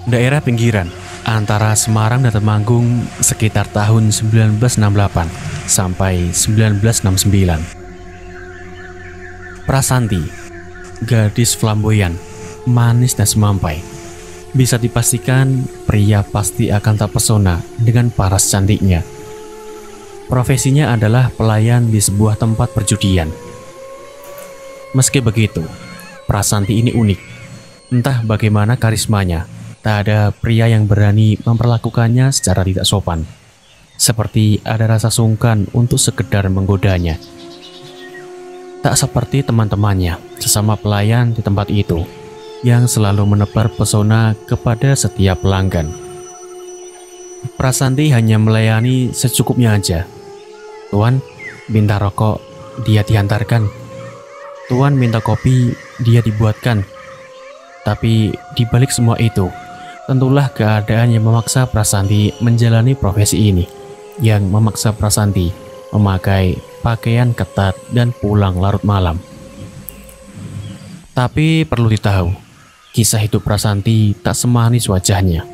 daerah pinggiran antara Semarang dan Temanggung sekitar tahun 1968 sampai 1969. Prasanti, gadis flamboyan, manis dan semampai. Bisa dipastikan pria pasti akan tak pesona dengan paras cantiknya. Profesinya adalah pelayan di sebuah tempat perjudian. Meski begitu, Prasanti ini unik. Entah bagaimana karismanya, tak ada pria yang berani memperlakukannya secara tidak sopan. Seperti ada rasa sungkan untuk sekedar menggodanya. Tak seperti teman-temannya, sesama pelayan di tempat itu, yang selalu menebar pesona kepada setiap pelanggan. Prasanti hanya melayani secukupnya aja. Tuan, minta rokok, dia diantarkan. Tuan minta kopi, dia dibuatkan. Tapi di balik semua itu, tentulah keadaan yang memaksa Prasanti menjalani profesi ini, yang memaksa Prasanti memakai pakaian ketat dan pulang larut malam. Tapi perlu ditahu, kisah hidup Prasanti tak semanis wajahnya.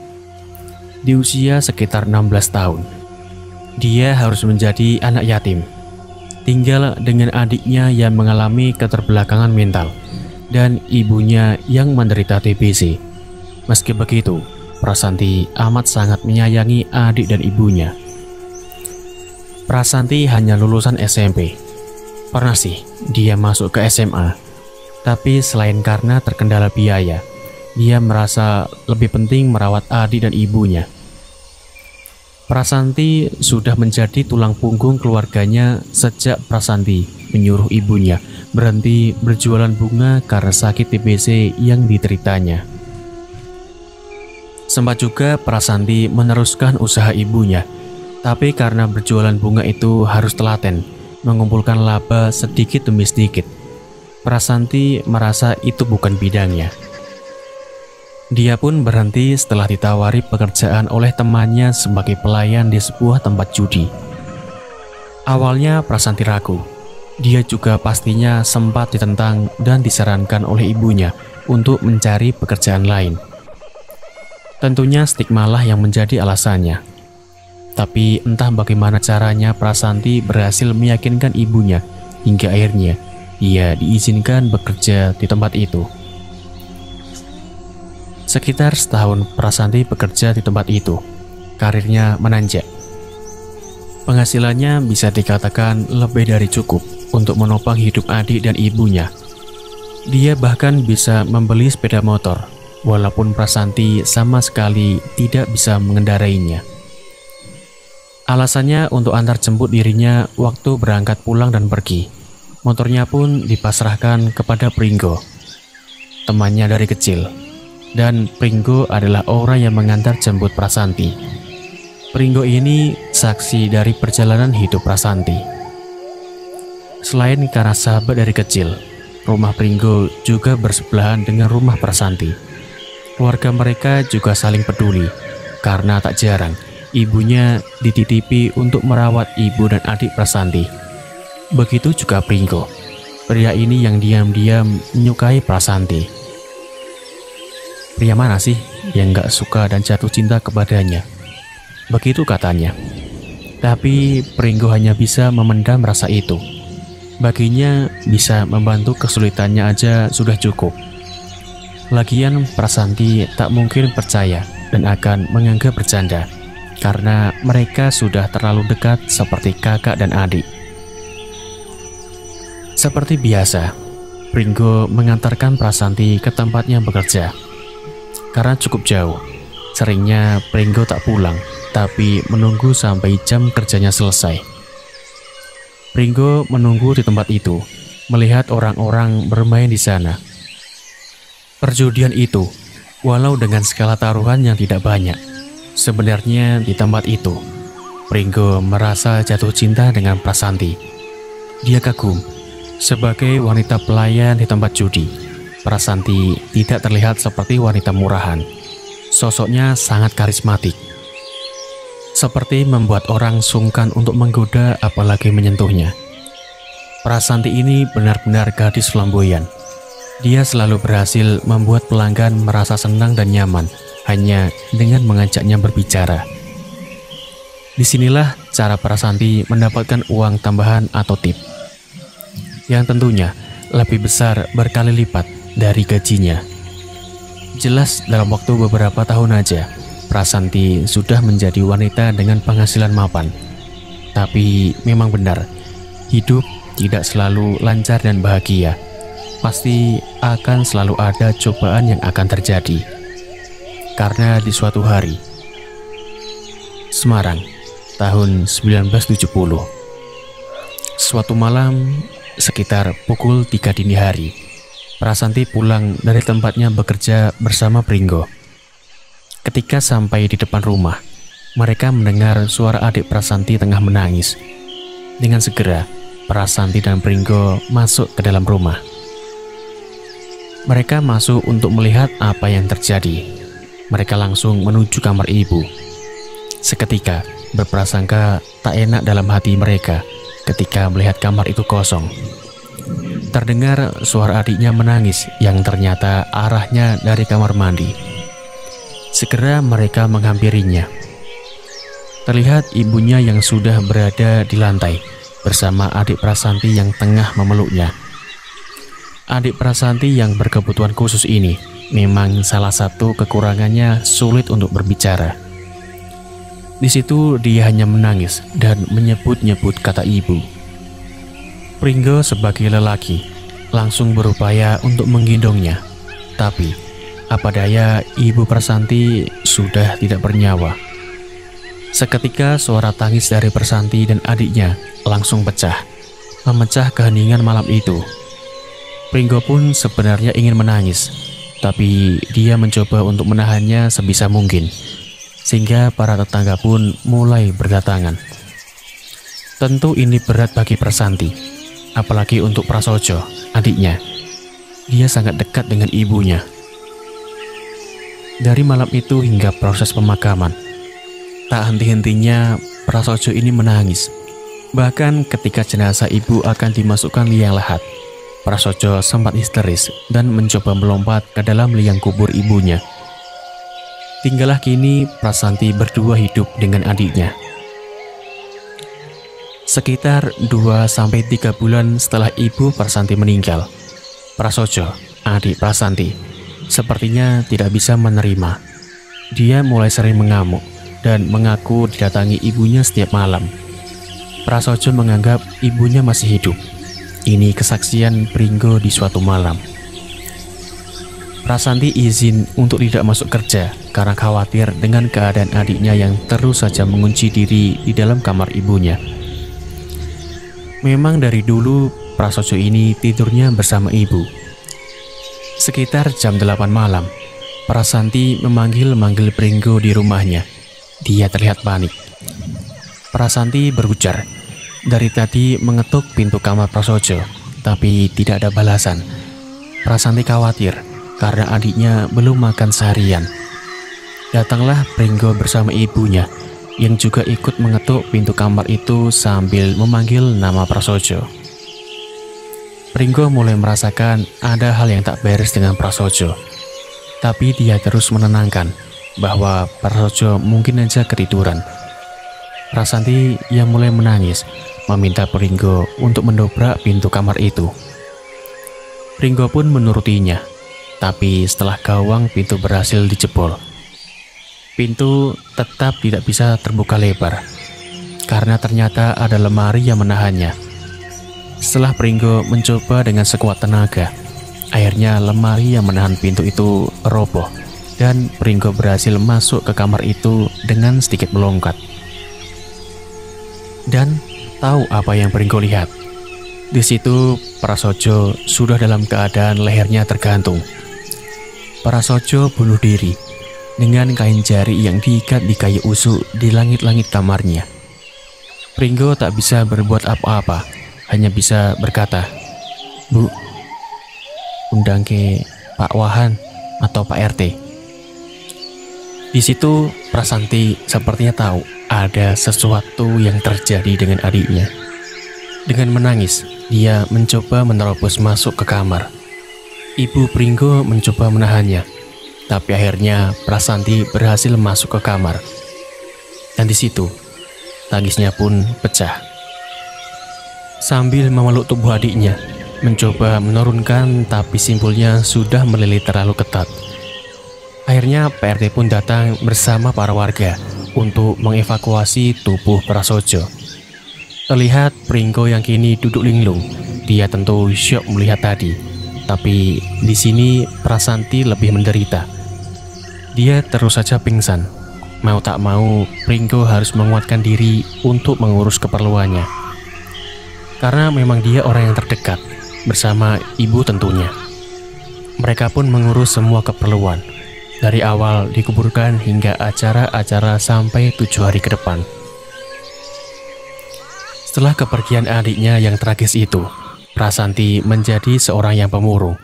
Di usia sekitar 16 tahun, dia harus menjadi anak yatim, tinggal dengan adiknya yang mengalami keterbelakangan mental dan ibunya yang menderita TBC. Meski begitu, Prasanti amat sangat menyayangi adik dan ibunya. Prasanti hanya lulusan SMP. Pernah sih dia masuk ke SMA, tapi selain karena terkendala biaya, dia merasa lebih penting merawat adik dan ibunya. Prasanti sudah menjadi tulang punggung keluarganya sejak Prasanti menyuruh ibunya berhenti berjualan bunga karena sakit TBC yang dideritanya. Sempat juga Prasanti meneruskan usaha ibunya, tapi karena berjualan bunga itu harus telaten, mengumpulkan laba sedikit demi sedikit. Prasanti merasa itu bukan bidangnya. Dia pun berhenti setelah ditawari pekerjaan oleh temannya sebagai pelayan di sebuah tempat judi. Awalnya Prasanti ragu. Dia juga pastinya sempat ditentang dan disarankan oleh ibunya untuk mencari pekerjaan lain. Tentunya stigmalah yang menjadi alasannya. Tapi entah bagaimana caranya Prasanti berhasil meyakinkan ibunya hingga akhirnya ia diizinkan bekerja di tempat itu. Sekitar setahun Prasanti bekerja di tempat itu. Karirnya menanjak. Penghasilannya bisa dikatakan lebih dari cukup untuk menopang hidup adik dan ibunya. Dia bahkan bisa membeli sepeda motor, walaupun Prasanti sama sekali tidak bisa mengendarainya. Alasannya untuk antar jemput dirinya waktu berangkat pulang dan pergi. Motornya pun dipasrahkan kepada Pringgo, temannya dari kecil. Dan Pringgo adalah orang yang mengantar jemput Prasanti. Pringgo ini saksi dari perjalanan hidup Prasanti. Selain karena sahabat dari kecil, rumah Pringgo juga bersebelahan dengan rumah Prasanti. Keluarga mereka juga saling peduli, karena tak jarang ibunya dititipi untuk merawat ibu dan adik Prasanti. Begitu juga Pringgo, pria ini yang diam-diam menyukai Prasanti. Pria mana sih yang gak suka dan jatuh cinta kepadanya? Begitu katanya. Tapi Pringgo hanya bisa memendam rasa itu. Baginya bisa membantu kesulitannya aja sudah cukup. Lagian Prasanti tak mungkin percaya dan akan menganggap bercanda, karena mereka sudah terlalu dekat seperti kakak dan adik. Seperti biasa, Pringgo mengantarkan Prasanti ke tempatnya bekerja. Karena cukup jauh, seringnya Pringgo tak pulang, tapi menunggu sampai jam kerjanya selesai. Pringgo menunggu di tempat itu, melihat orang-orang bermain di sana. Perjudian itu, walau dengan skala taruhan yang tidak banyak, sebenarnya di tempat itu, Pringgo merasa jatuh cinta dengan Prasanti. Dia kagum, sebagai wanita pelayan di tempat judi. Prasanti tidak terlihat seperti wanita murahan. Sosoknya sangat karismatik, seperti membuat orang sungkan untuk menggoda apalagi menyentuhnya. Prasanti ini benar-benar gadis flamboyan. Dia selalu berhasil membuat pelanggan merasa senang dan nyaman hanya dengan mengajaknya berbicara. Disinilah cara Prasanti mendapatkan uang tambahan atau tip, yang tentunya lebih besar berkali lipat dari gajinya. Jelas dalam waktu beberapa tahun aja, Prasanti sudah menjadi wanita dengan penghasilan mapan. Tapi memang benar, hidup tidak selalu lancar dan bahagia. Pasti akan selalu ada cobaan yang akan terjadi. Karena di suatu hari, Semarang, tahun 1970, suatu malam sekitar pukul 3 dini hari, Prasanti pulang dari tempatnya bekerja bersama Pringgo. Ketika sampai di depan rumah, mereka mendengar suara adik Prasanti tengah menangis. Dengan segera, Prasanti dan Pringgo masuk ke dalam rumah. Mereka masuk untuk melihat apa yang terjadi. Mereka langsung menuju kamar ibu. Seketika, berprasangka tak enak dalam hati mereka ketika melihat kamar itu kosong. Terdengar suara adiknya menangis yang ternyata arahnya dari kamar mandi. Segera mereka menghampirinya. Terlihat ibunya yang sudah berada di lantai bersama adik Prasanti yang tengah memeluknya. Adik Prasanti yang berkebutuhan khusus ini memang salah satu kekurangannya sulit untuk berbicara. Di situ dia hanya menangis dan menyebut-nyebut kata ibu. Pringgo sebagai lelaki langsung berupaya untuk menggendongnya. Tapi apa daya, ibu Prasanti sudah tidak bernyawa. Seketika suara tangis dari Prasanti dan adiknya langsung pecah, memecah keheningan malam itu. Pringgo pun sebenarnya ingin menangis, tapi dia mencoba untuk menahannya sebisa mungkin, sehingga para tetangga pun mulai berdatangan. Tentu ini berat bagi Prasanti, apalagi untuk Prasojo, adiknya. Dia sangat dekat dengan ibunya. Dari malam itu hingga proses pemakaman, tak henti-hentinya Prasojo ini menangis. Bahkan ketika jenazah ibu akan dimasukkan liang lahat, Prasojo sempat histeris dan mencoba melompat ke dalam liang kubur ibunya. Tinggallah kini Prasanti berdua hidup dengan adiknya. Sekitar 2-3 bulan setelah ibu Prasanti meninggal, Prasojo, adik Prasanti, sepertinya tidak bisa menerima. Dia mulai sering mengamuk dan mengaku didatangi ibunya setiap malam. Prasojo menganggap ibunya masih hidup. Ini kesaksian Pringgo di suatu malam. Prasanti izin untuk tidak masuk kerja karena khawatir dengan keadaan adiknya yang terus saja mengunci diri di dalam kamar ibunya. Memang dari dulu Prasojo ini tidurnya bersama ibu. Sekitar jam 8 malam, Prasanti memanggil-manggil Pringgo di rumahnya. Dia terlihat panik. Prasanti berujar, dari tadi mengetuk pintu kamar Prasojo, tapi tidak ada balasan. Prasanti khawatir karena adiknya belum makan seharian. Datanglah Pringgo bersama ibunya, yang juga ikut mengetuk pintu kamar itu sambil memanggil nama Prasojo. Pringgo mulai merasakan ada hal yang tak beres dengan Prasojo, tapi dia terus menenangkan bahwa Prasojo mungkin saja ketiduran. Prasanti yang mulai menangis meminta Pringgo untuk mendobrak pintu kamar itu. Pringgo pun menurutinya, tapi setelah gawang pintu berhasil dijebol. Pintu tetap tidak bisa terbuka lebar, karena ternyata ada lemari yang menahannya. Setelah Pringgo mencoba dengan sekuat tenaga, akhirnya lemari yang menahan pintu itu roboh, dan Pringgo berhasil masuk ke kamar itu dengan sedikit melongkat. Dan tahu apa yang Pringgo lihat? Di situ Prasojo sudah dalam keadaan lehernya tergantung. Prasojo bunuh diri dengan kain jari yang diikat di kayu usuk di langit-langit kamarnya. Pringgo tak bisa berbuat apa-apa, hanya bisa berkata, "Bu, undang ke Pak Wahan atau Pak RT." Di situ Prasanti sepertinya tahu ada sesuatu yang terjadi dengan adiknya. Dengan menangis, dia mencoba menerobos masuk ke kamar. Ibu Pringgo mencoba menahannya, Tapi akhirnya Prasanti berhasil masuk ke kamar. Dan di situ, tangisnya pun pecah. Sambil memeluk tubuh adiknya, mencoba menurunkan, tapi simpulnya sudah melilit terlalu ketat. Akhirnya PRT pun datang bersama para warga untuk mengevakuasi tubuh Prasojo. Terlihat Pringgo yang kini duduk linglung. Dia tentu syok melihat tadi. Tapi di sini Prasanti lebih menderita. Dia terus saja pingsan. Mau tak mau, Pringgo harus menguatkan diri untuk mengurus keperluannya. Karena memang dia orang yang terdekat, bersama ibu tentunya. Mereka pun mengurus semua keperluan. Dari awal dikuburkan hingga acara-acara sampai 7 hari ke depan. Setelah kepergian adiknya yang tragis itu, Prasanti menjadi seorang yang pemurung,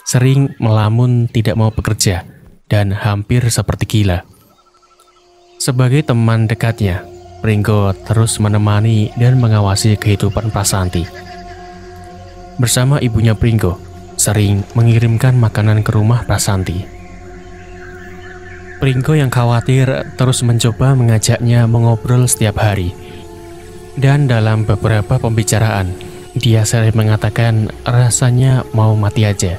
sering melamun tidak mau bekerja, dan hampir seperti gila. Sebagai teman dekatnya, Pringgo terus menemani dan mengawasi kehidupan Prasanti. Bersama ibunya Pringgo, sering mengirimkan makanan ke rumah Prasanti. Pringgo yang khawatir terus mencoba mengajaknya mengobrol setiap hari. Dan dalam beberapa pembicaraan, dia sering mengatakan rasanya mau mati aja.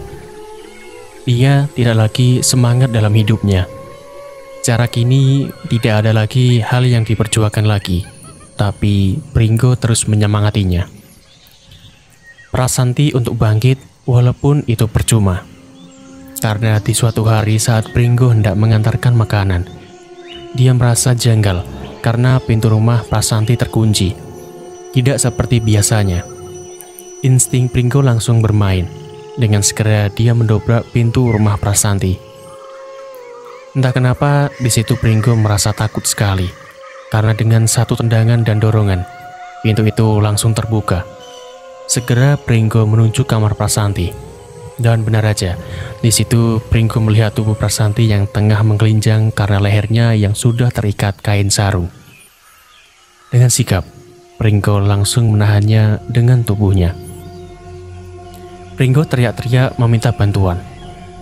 Dia tidak lagi semangat dalam hidupnya. Cara kini tidak ada lagi hal yang diperjuangkan lagi, tapi Pringgo terus menyemangatinya. Prasanti untuk bangkit walaupun itu percuma. Karena di suatu hari saat Pringgo hendak mengantarkan makanan, dia merasa janggal karena pintu rumah Prasanti terkunci. Tidak seperti biasanya. Insting Pringgo langsung bermain. Dengan segera dia mendobrak pintu rumah Prasanti. Entah kenapa di situ Pringgo merasa takut sekali. Karena dengan satu tendangan dan dorongan, pintu itu langsung terbuka. Segera Pringgo menuju kamar Prasanti. Dan benar aja, di situ Pringgo melihat tubuh Prasanti yang tengah menggelinjang karena lehernya yang sudah terikat kain sarung. Dengan sigap, Pringgo langsung menahannya dengan tubuhnya. Pringgo teriak-teriak meminta bantuan,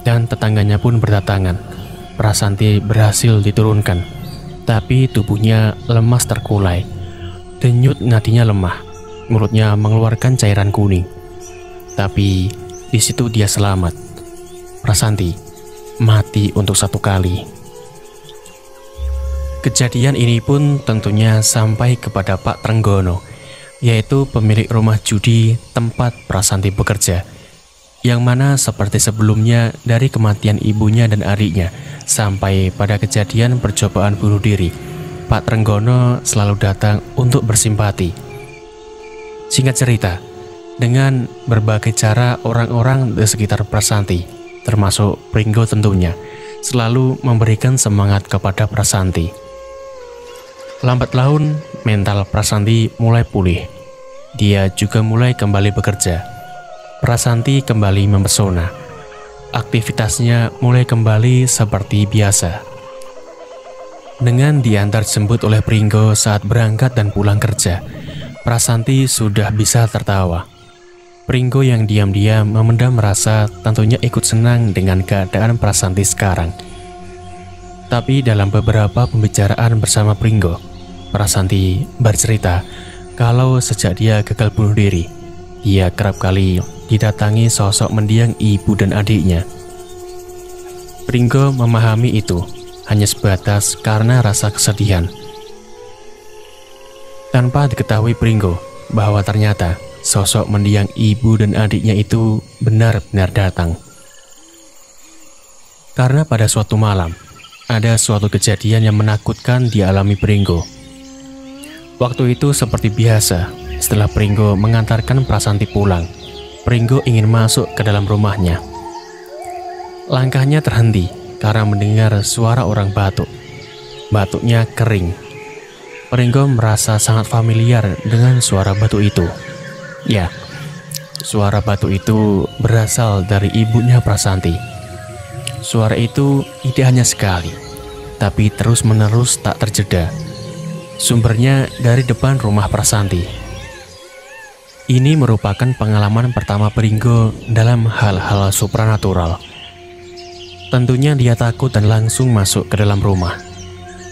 dan tetangganya pun berdatangan. Prasanti berhasil diturunkan, tapi tubuhnya lemas terkulai. Denyut nadinya lemah, mulutnya mengeluarkan cairan kuning. Tapi di situ dia selamat. Prasanti mati untuk satu kali. Kejadian ini pun tentunya sampai kepada Pak Trenggono, yaitu pemilik rumah judi tempat Prasanti bekerja, yang mana seperti sebelumnya dari kematian ibunya dan adiknya sampai pada kejadian percobaan bunuh diri, Pak Trenggono selalu datang untuk bersimpati. Singkat cerita, dengan berbagai cara orang-orang di sekitar Prasanti, termasuk Pringgo tentunya, selalu memberikan semangat kepada Prasanti. Lambat laun, mental Prasanti mulai pulih. Dia juga mulai kembali bekerja. Prasanti kembali mempesona. Aktivitasnya mulai kembali seperti biasa. Dengan diantar jemput oleh Pringgo saat berangkat dan pulang kerja, Prasanti sudah bisa tertawa. Pringgo yang diam-diam memendam rasa tentunya ikut senang dengan keadaan Prasanti sekarang. Tapi dalam beberapa pembicaraan bersama Pringgo, Prasanti bercerita kalau sejak dia gagal bunuh diri, dia kerap kali didatangi sosok mendiang ibu dan adiknya. Pringgo memahami itu hanya sebatas karena rasa kesedihan. Tanpa diketahui Pringgo bahwa ternyata sosok mendiang ibu dan adiknya itu benar-benar datang. Karena pada suatu malam, ada suatu kejadian yang menakutkan dialami Pringgo. Waktu itu seperti biasa, setelah Pringgo mengantarkan Prasanti pulang, Pringgo ingin masuk ke dalam rumahnya. Langkahnya terhenti karena mendengar suara orang batuk. Batuknya kering. Pringgo merasa sangat familiar dengan suara batuk itu. Ya, suara batuk itu berasal dari ibunya Prasanti. Suara itu tidak hanya sekali, tapi terus-menerus tak terjeda. Sumbernya dari depan rumah Prasanti. Ini merupakan pengalaman pertama Pringgo dalam hal-hal supranatural. Tentunya dia takut dan langsung masuk ke dalam rumah.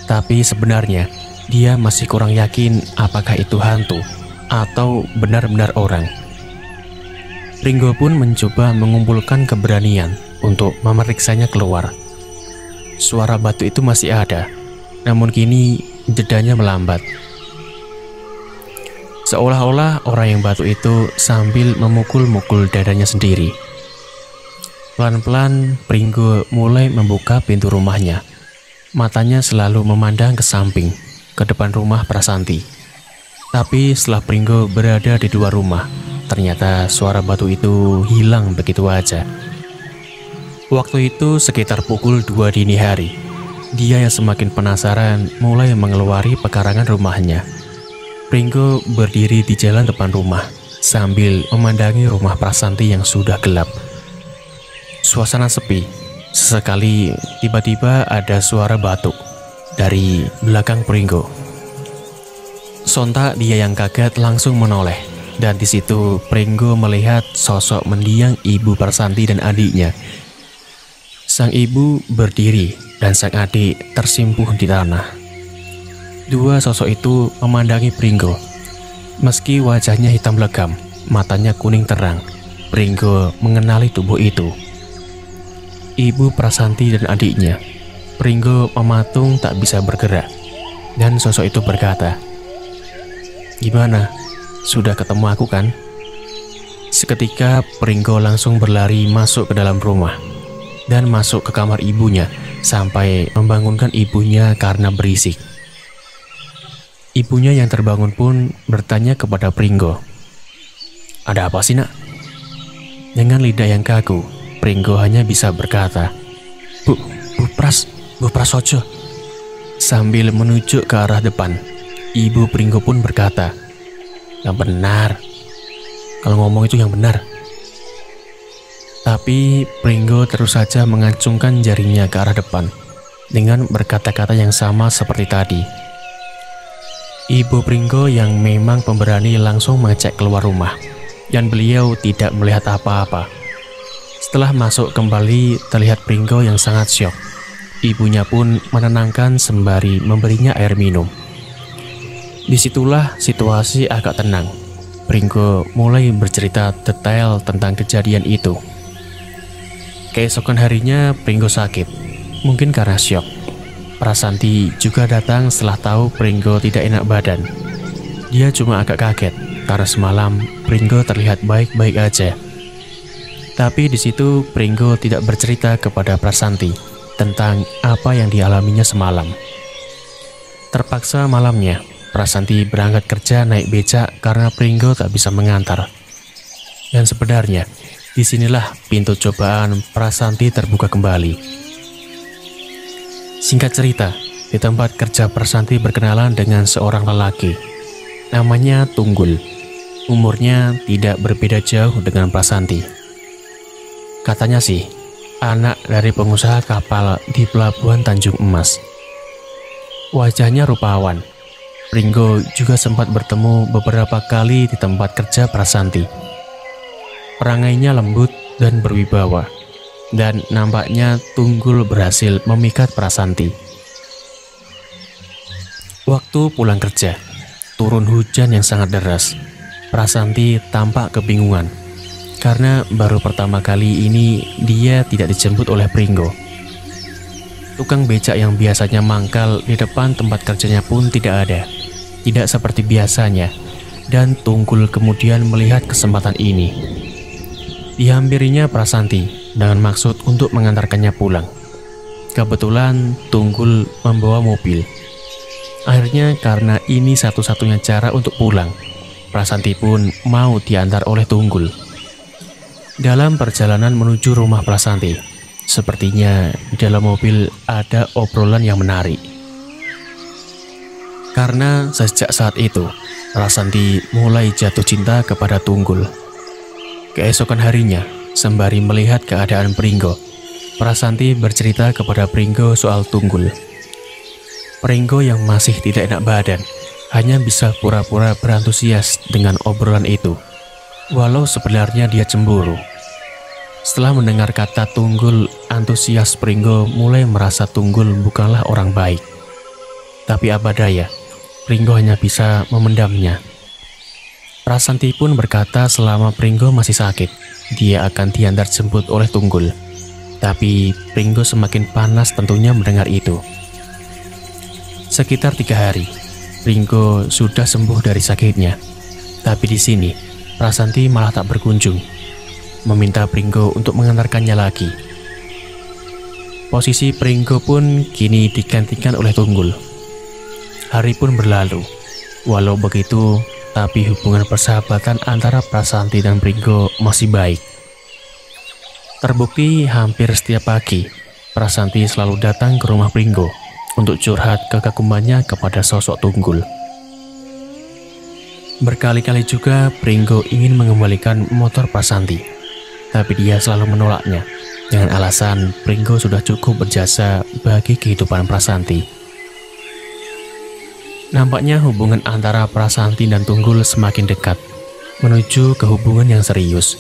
Tapi sebenarnya dia masih kurang yakin apakah itu hantu atau benar-benar orang. Pringgo pun mencoba mengumpulkan keberanian untuk memeriksanya keluar. Suara batu itu masih ada, namun kini jedanya melambat. Seolah-olah orang yang batu itu sambil memukul-mukul dadanya sendiri. Pelan-pelan Pringgo mulai membuka pintu rumahnya. Matanya selalu memandang ke samping, ke depan rumah Prasanti. Tapi setelah Pringgo berada di luar rumah, ternyata suara batu itu hilang begitu aja. Waktu itu sekitar pukul 2 dini hari. Dia yang semakin penasaran mulai mengeluari pekarangan rumahnya. Pringgo berdiri di jalan depan rumah sambil memandangi rumah Prasanti yang sudah gelap. Suasana sepi. Sesekali tiba-tiba ada suara batuk dari belakang Pringgo. Sontak dia yang kaget langsung menoleh, dan di situ Pringgo melihat sosok mendiang ibu Prasanti dan adiknya. Sang ibu berdiri dan sang adik tersimpuh di tanah. Dua sosok itu memandangi Pringgo. Meski wajahnya hitam legam, matanya kuning terang, Pringgo mengenali tubuh itu. Ibu Prasanti dan adiknya. Pringgo mematung tak bisa bergerak, dan sosok itu berkata, "Gimana? Sudah ketemu aku kan?" Seketika Pringgo langsung berlari masuk ke dalam rumah dan masuk ke kamar ibunya sampai membangunkan ibunya karena berisik. Ibunya yang terbangun pun bertanya kepada Pringgo, "Ada apa sih, Nak?" Dengan lidah yang kaku, Pringgo hanya bisa berkata, Bu Prasojo." Sambil menunjuk ke arah depan, ibu Pringgo pun berkata, "Yang benar. Kalau ngomong itu yang benar." Tapi Pringgo terus saja mengacungkan jarinya ke arah depan dengan berkata-kata yang sama seperti tadi. Ibu Pringgo yang memang pemberani langsung mengecek keluar rumah, dan beliau tidak melihat apa-apa. Setelah masuk kembali, terlihat Pringgo yang sangat syok. Ibunya pun menenangkan sembari memberinya air minum. Disitulah situasi agak tenang. Pringgo mulai bercerita detail tentang kejadian itu. Keesokan harinya Pringgo sakit, mungkin karena syok. Prasanti juga datang setelah tahu Pringgo tidak enak badan. Dia cuma agak kaget karena semalam Pringgo terlihat baik-baik aja. Tapi di situ Pringgo tidak bercerita kepada Prasanti tentang apa yang dialaminya semalam. Terpaksa malamnya Prasanti berangkat kerja naik becak karena Pringgo tak bisa mengantar. Dan sebenarnya disinilah pintu cobaan Prasanti terbuka kembali. Singkat cerita, di tempat kerja Prasanti berkenalan dengan seorang lelaki. Namanya Tunggul. Umurnya tidak berbeda jauh dengan Prasanti. Katanya sih, anak dari pengusaha kapal di pelabuhan Tanjung Emas. Wajahnya rupawan. Pringgo juga sempat bertemu beberapa kali di tempat kerja Prasanti. Perangainya lembut dan berwibawa. Dan nampaknya Tunggul berhasil memikat Prasanti. Waktu pulang kerja, turun hujan yang sangat deras. Prasanti tampak kebingungan, karena baru pertama kali ini dia tidak dijemput oleh Pringgo. Tukang becak yang biasanya mangkal di depan tempat kerjanya pun tidak ada, tidak seperti biasanya, dan Tunggul kemudian melihat kesempatan ini. Dihampirinya Prasanti dengan maksud untuk mengantarkannya pulang. Kebetulan Tunggul membawa mobil. Akhirnya karena ini satu-satunya cara untuk pulang, Prasanti pun mau diantar oleh Tunggul. Dalam perjalanan menuju rumah Prasanti, sepertinya di dalam mobil ada obrolan yang menarik. Karena sejak saat itu, Prasanti mulai jatuh cinta kepada Tunggul. Keesokan harinya, sembari melihat keadaan Pringgo, Prasanti bercerita kepada Pringgo soal Tunggul. Pringgo yang masih tidak enak badan hanya bisa pura-pura berantusias dengan obrolan itu, walau sebenarnya dia cemburu. Setelah mendengar kata Tunggul, antusias Pringgo mulai merasa Tunggul bukanlah orang baik. Tapi apa daya, Pringgo hanya bisa memendamnya. Prasanti pun berkata selama Pringgo masih sakit, dia akan diantar jemput oleh Tunggul. Tapi Pringgo semakin panas tentunya mendengar itu. Sekitar 3 hari, Pringgo sudah sembuh dari sakitnya. Tapi di sini, Prasanti malah tak berkunjung, meminta Pringgo untuk mengantarkannya lagi. Posisi Pringgo pun kini digantikan oleh Tunggul. Hari pun berlalu. Walau begitu, tapi hubungan persahabatan antara Prasanti dan Pringgo masih baik. Terbukti hampir setiap pagi, Prasanti selalu datang ke rumah Pringgo untuk curhat kekagumannya kepada sosok Tunggul. Berkali-kali juga Pringgo ingin mengembalikan motor Prasanti, tapi dia selalu menolaknya dengan alasan Pringgo sudah cukup berjasa bagi kehidupan Prasanti. Nampaknya hubungan antara Prasanti dan Tunggul semakin dekat, menuju ke hubungan yang serius.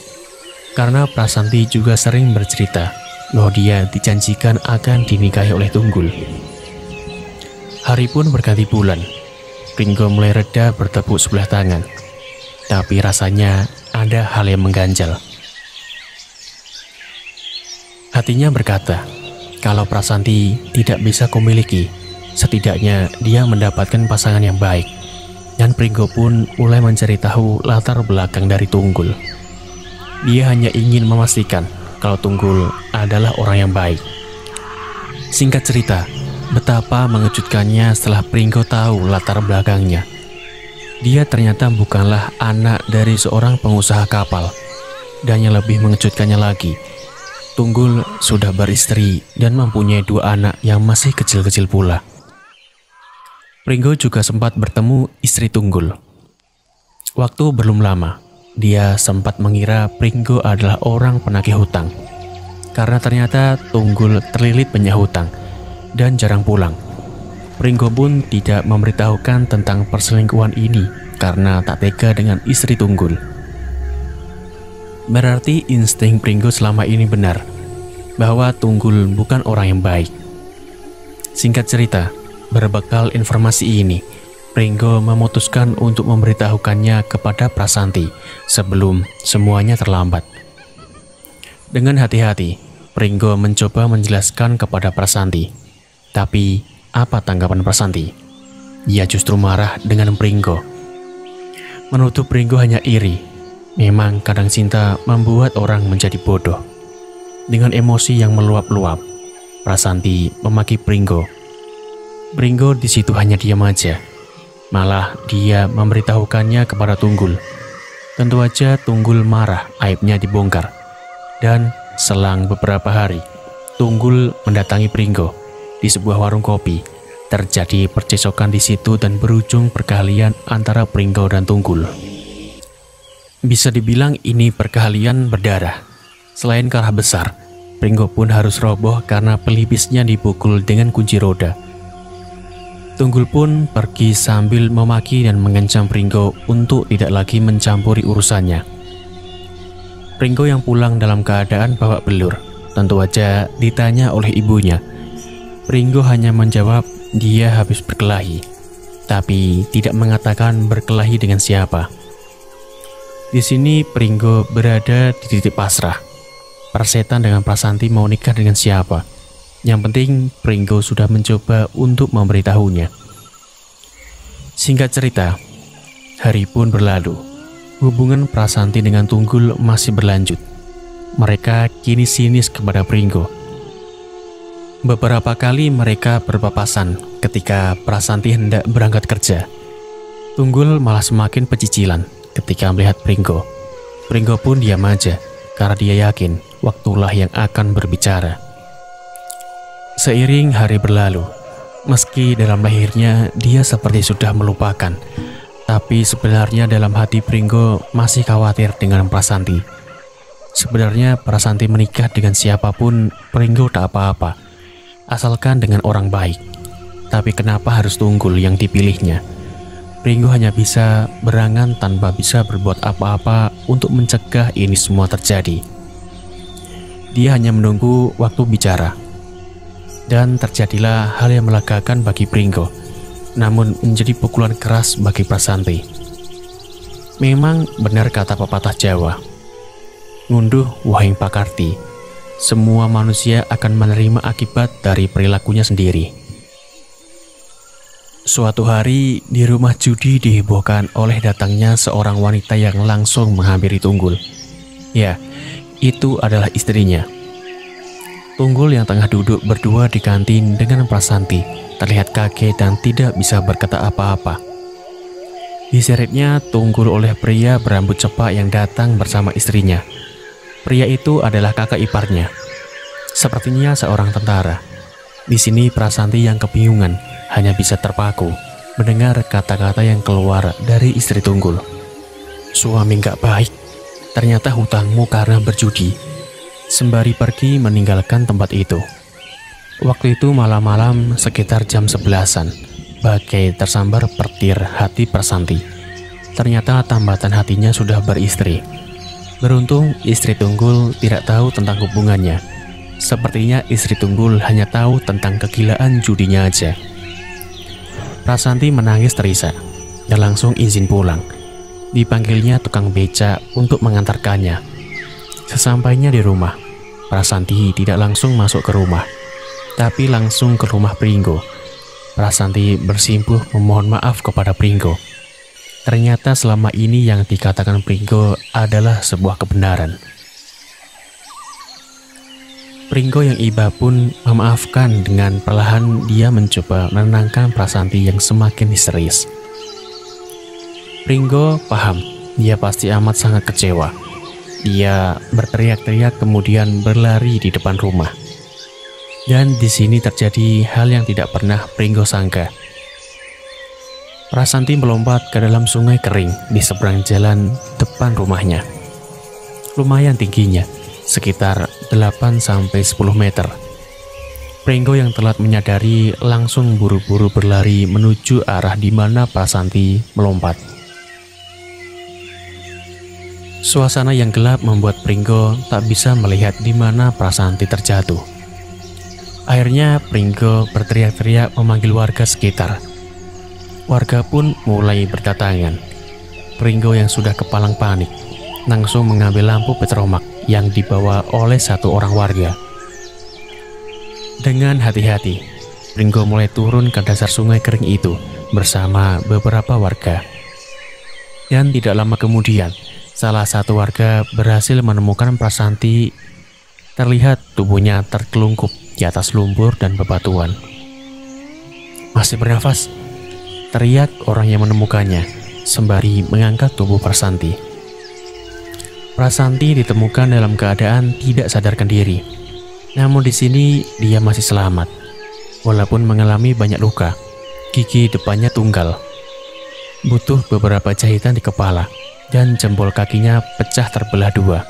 Karena Prasanti juga sering bercerita bahwa dia dijanjikan akan dinikahi oleh Tunggul. Hari pun berganti bulan. Pringgo mulai reda bertepuk sebelah tangan. Tapi rasanya ada hal yang mengganjal. Hatinya berkata, kalau Prasanti tidak bisa kumiliki, setidaknya dia mendapatkan pasangan yang baik. Dan Pringgo pun mulai mencari tahu latar belakang dari Tunggul. Dia hanya ingin memastikan kalau Tunggul adalah orang yang baik. Singkat cerita, betapa mengejutkannya setelah Pringgo tahu latar belakangnya. Dia ternyata bukanlah anak dari seorang pengusaha kapal. Dan yang lebih mengejutkannya lagi, Tunggul sudah beristri dan mempunyai 2 anak yang masih kecil-kecil pula. Pringgo juga sempat bertemu istri Tunggul. Waktu belum lama, dia sempat mengira Pringgo adalah orang penagih hutang. Karena ternyata Tunggul terlilit banyak hutang dan jarang pulang. Pringgo pun tidak memberitahukan tentang perselingkuhan ini karena tak tega dengan istri Tunggul. Berarti insting Pringgo selama ini benar, bahwa Tunggul bukan orang yang baik. Singkat cerita, berbekal informasi ini, Pringgo memutuskan untuk memberitahukannya kepada Prasanti sebelum semuanya terlambat. Dengan hati-hati, Pringgo mencoba menjelaskan kepada Prasanti. Tapi, apa tanggapan Prasanti? Ia justru marah dengan Pringgo. Menuduh Pringgo hanya iri. Memang kadang cinta membuat orang menjadi bodoh. Dengan emosi yang meluap-luap, Prasanti memaki Pringgo. Pringgo di situ hanya diam aja. Malah dia memberitahukannya kepada Tunggul. Tentu aja Tunggul marah, aibnya dibongkar. Dan selang beberapa hari, Tunggul mendatangi Pringgo di sebuah warung kopi. Terjadi percecokan di situ dan berujung perkelahian antara Pringgo dan Tunggul. Bisa dibilang ini perkelahian berdarah. Selain kalah besar, Pringgo pun harus roboh karena pelipisnya dipukul dengan kunci roda. Tunggul pun pergi sambil memaki dan mengancam Pringgo untuk tidak lagi mencampuri urusannya. Pringgo yang pulang dalam keadaan babak belur, tentu aja ditanya oleh ibunya. Pringgo hanya menjawab dia habis berkelahi, tapi tidak mengatakan berkelahi dengan siapa. Di sini Pringgo berada di titik pasrah. Persetan dengan Prasanti mau nikah dengan siapa. Yang penting Pringgo sudah mencoba untuk memberitahunya. Singkat cerita, hari pun berlalu. Hubungan Prasanti dengan Tunggul masih berlanjut. Mereka kini sinis kepada Pringgo. Beberapa kali mereka berpapasan ketika Prasanti hendak berangkat kerja. Tunggul malah semakin pecicilan ketika melihat Pringgo. Pringgo pun diam aja karena dia yakin waktulah yang akan berbicara. Seiring hari berlalu, meski dalam lahirnya dia seperti sudah melupakan, tapi sebenarnya dalam hati Pringgo masih khawatir dengan Prasanti. Sebenarnya Prasanti menikah dengan siapapun, Pringgo tak apa-apa, asalkan dengan orang baik. Tapi kenapa harus Tunggul yang dipilihnya? Pringgo hanya bisa berangan tanpa bisa berbuat apa-apa untuk mencegah ini semua terjadi. Dia hanya menunggu waktu bicara. Dan terjadilah hal yang melegakan bagi Pringgo, namun menjadi pukulan keras bagi Prasanti. Memang benar kata pepatah Jawa, ngunduh wahing pakarti, semua manusia akan menerima akibat dari perilakunya sendiri. Suatu hari di rumah judi dihebohkan oleh datangnya seorang wanita yang langsung menghampiri Tunggul. Ya, itu adalah istrinya. Tunggul yang tengah duduk berdua di kantin dengan Prasanti terlihat kaget dan tidak bisa berkata apa-apa. Diseretnya Tunggul oleh pria berambut cepak yang datang bersama istrinya. Pria itu adalah kakak iparnya. Sepertinya seorang tentara. Di sini Prasanti yang kebingungan hanya bisa terpaku mendengar kata-kata yang keluar dari istri Tunggul. Suami gak baik, ternyata hutangmu karena berjudi. Sembari pergi meninggalkan tempat itu. Waktu itu malam-malam sekitar jam 11-an, bagai tersambar petir hati Prasanti. Ternyata tambatan hatinya sudah beristri. Beruntung istri Tunggul tidak tahu tentang hubungannya. Sepertinya istri Tunggul hanya tahu tentang kegilaan judinya aja. Prasanti menangis terisak dan langsung izin pulang. Dipanggilnya tukang beca untuk mengantarkannya. Sesampainya di rumah, Prasanti tidak langsung masuk ke rumah, tapi langsung ke rumah Pringgo. Prasanti bersimpuh memohon maaf kepada Pringgo. Ternyata selama ini yang dikatakan Pringgo adalah sebuah kebenaran. Pringgo yang iba pun memaafkan. Dengan perlahan dia mencoba menenangkan Prasanti yang semakin histeris. Pringgo paham, dia pasti amat sangat kecewa. Dia berteriak-teriak kemudian berlari di depan rumah. Dan di sini terjadi hal yang tidak pernah Pringgo sangka. Prasanti melompat ke dalam sungai kering di seberang jalan depan rumahnya. Lumayan tingginya, sekitar 8-10 meter. Pringgo yang telat menyadari langsung buru-buru berlari menuju arah di mana Prasanti melompat. Suasana yang gelap membuat Pringgo tak bisa melihat di mana Prasanti terjatuh. Akhirnya Pringgo berteriak-teriak memanggil warga sekitar. Warga pun mulai berdatangan. Pringgo yang sudah kepalang panik langsung mengambil lampu petromak yang dibawa oleh satu orang warga. Dengan hati-hati, Pringgo mulai turun ke dasar sungai kering itu bersama beberapa warga. Dan tidak lama kemudian, salah satu warga berhasil menemukan Prasanti. Terlihat tubuhnya terkelungkup di atas lumpur dan bebatuan. Masih bernafas, teriak orang yang menemukannya sembari mengangkat tubuh Prasanti. Prasanti ditemukan dalam keadaan tidak sadarkan diri. Namun di sini dia masih selamat. Walaupun mengalami banyak luka, gigi depannya tunggal. Butuh beberapa jahitan di kepala. Dan jempol kakinya pecah terbelah dua.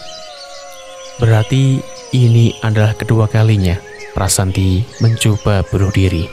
Berarti ini adalah kedua kalinya Prasanti mencoba bunuh diri.